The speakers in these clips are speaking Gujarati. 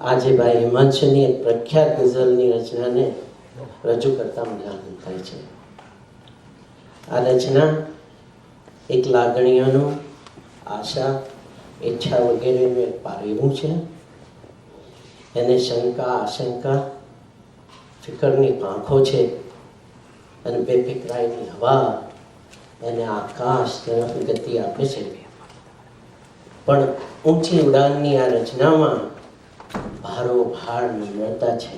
આજે ભાઈ હિમાંશુની એક પ્રખ્યાત ગઝલની રચનાને રજૂ કરતા મને આનંદ થાય છે. આ રચના એક લાગણીઓનું, આશા, ઈચ્છા વગેરેનું એક પારેવું છે. એને શંકા, આશંકા, ફિકરની પાંખો છે અને બેફિકરાઈની હવા એને આકાશ તરફ ગતિ આપે છે. પણ ઊંચી ઉડાનની આ રચનામાં ભારો ભાર નમ્રતા છે.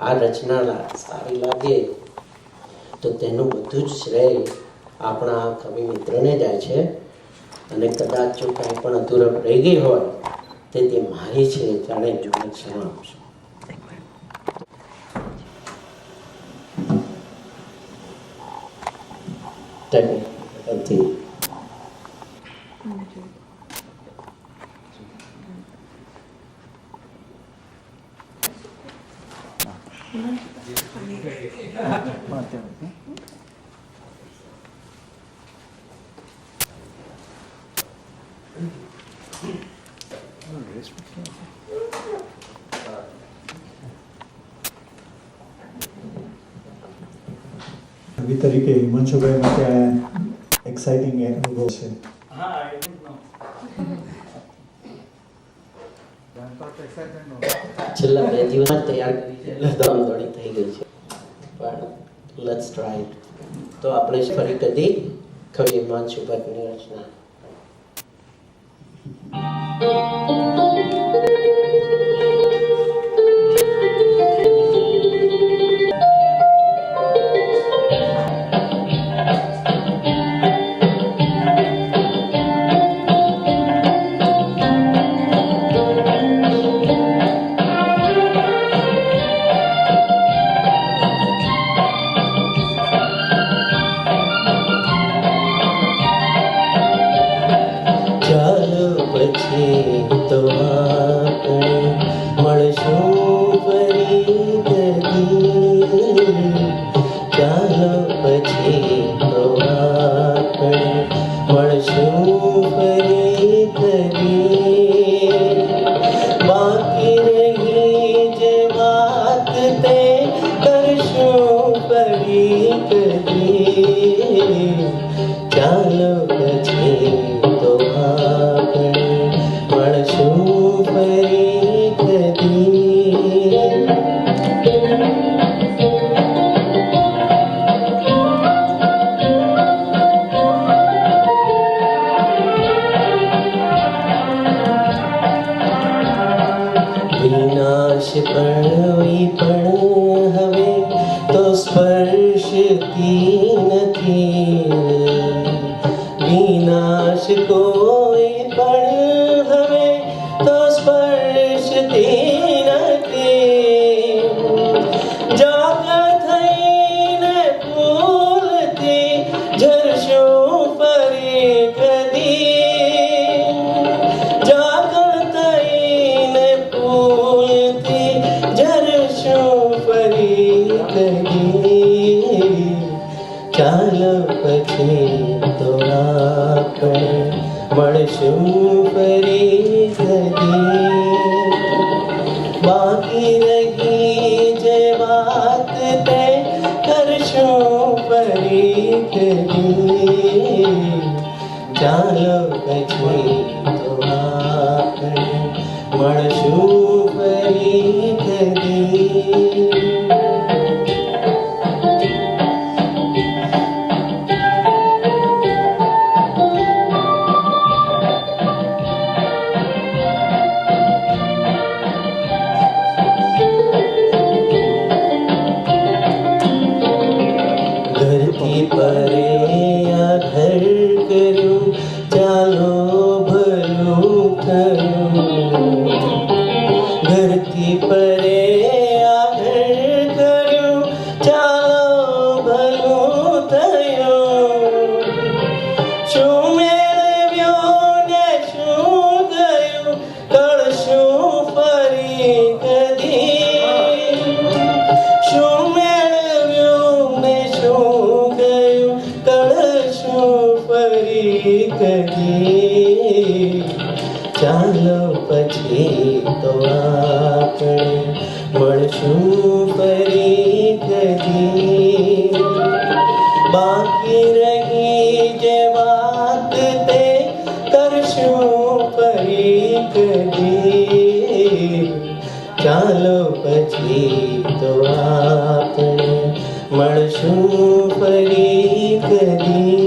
આ રચના સારી લાગે તો તેનું બધું જ શ્રેય આપણા આ કવિ મિત્રને જાય છે. અને કદાચ જો કાંઈ પણ અધૂરપ રહી ગઈ હોય તે મારી છે. જાણે જોડે ક્ષમા આપશો. કવિ તરીકે હિમાંશુભાઈ માટે આ એક્સાઇટિંગ અનુભવ છે. છેલ્લા 2 દિવસમાં તૈયાર કરી છે એટલે દોડી થઈ ગઈ છે. પણ લેટ્સ ટ્રાય. તો આપણે ફરી કદી કવિ હિમાંશુ ભટ્ટની રચના. તો આપણે મળશું ફરી કદી. ચાલો પછી તો આપણે મળશું ફરી કદી. બાકી રહી જે વાત તે કરશું ફરી કદી. ચાલો પછી તો આપણે મળશું ફરી કદી. વિનાશ પણ હવે તો સ્પર્શતી નથી. વિનાશ કોઈ પણ હવે તો સ્પર્શતી નથી. જાગા થઈને ભૂલથી ઝરશું ફરી કદી. જાગા થઈને ભૂલથી ઝરશું ફરી કદી. ચાલો પછી તો આપણે મળશું ફરી કદી. બાકી રહી જે વાત તે કરશું ફરી કદી. ચાલો પછી તો આપણે મળશું ફરી કદી. પરે આ ઘર કર્યું ચાલો ભલું થયું. તો આપણે મળશું ફરી કદી. બાકી રહી જે વાત તે કરશું ફરી કદી. ચાલો પછી તો આપણે મળશું ફરી કદી.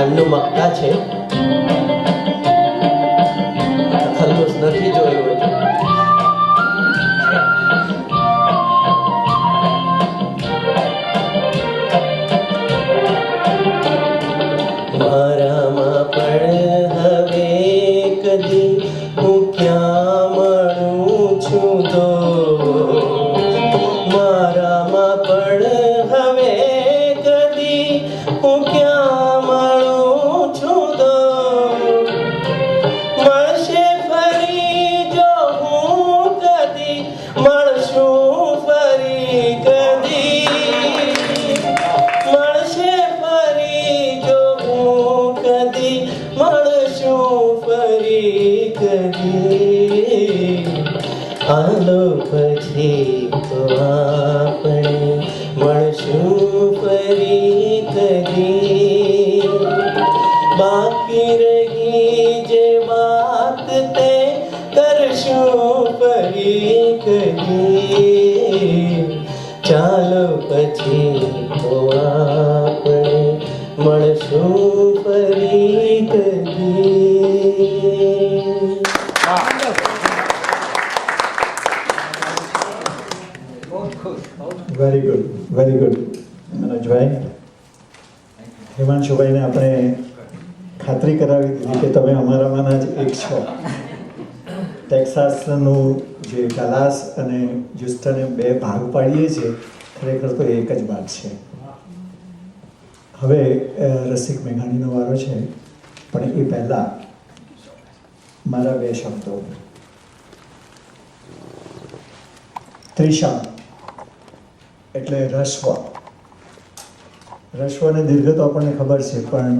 એમનું મક્તા છે, ખલ્લુસ નથી જોયું હજુ. મારામાં પણ હવે કદી હું ક્યાં મળું છું તો. મારામાં પણ હવે કદી હું ક્યાં મળું છું તો. મળશે ફરી જો હું કદી મળશું ફરી કદી. મળશે ફરી જો હું કદી મળશું ફરી કદી. હાલો પછી તો આપણે મળશું ફરી કદી. બાકી રહી જે વાત તે કરશું ફરી કદી. ચાલો પછી તો આપણે મળશું ફરી કદી. વેરી ગુડ, વેરી ગુડ મનોજભાઈ. હિમાંશુભાઈને આપણે ખાતરી કરાવી દીધી કે તમે અમારામાંના જ એક છો. ટેક્સાસનું જે ડલાસ અને જ્યુસ્ટને બે ભાગ પાડીએ છીએ, ખરેખર તો એક જ વાત છે. હવે રસિક મેઘાણીનો વારો છે, પણ એ પહેલાં મારા બે શબ્દો. ત્રિશમ એટલે રસ્વ. રસ્વ અને દીર્ઘ તો આપણને ખબર છે, પણ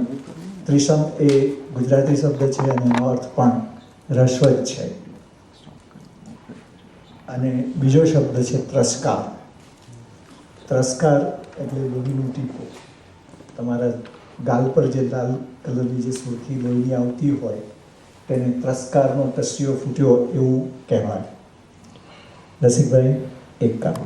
ત્રિશમ એ ગુજરાતી શબ્દ છે અને એનો અર્થ પણ રસ્વ જ છે. અને બીજો શબ્દ છે ત્રસ્કાર. ત્રસ્કાર એટલે લોહીનું ટીપું. તમારા ગાલ પર જે લાલ કલરની જે સુરખી લોહીની આવતી હોય તેને ત્રસ્કારનો ટસ્યો ફૂટ્યો એવું કહેવાય. રસિકભાઈ, એક કામ.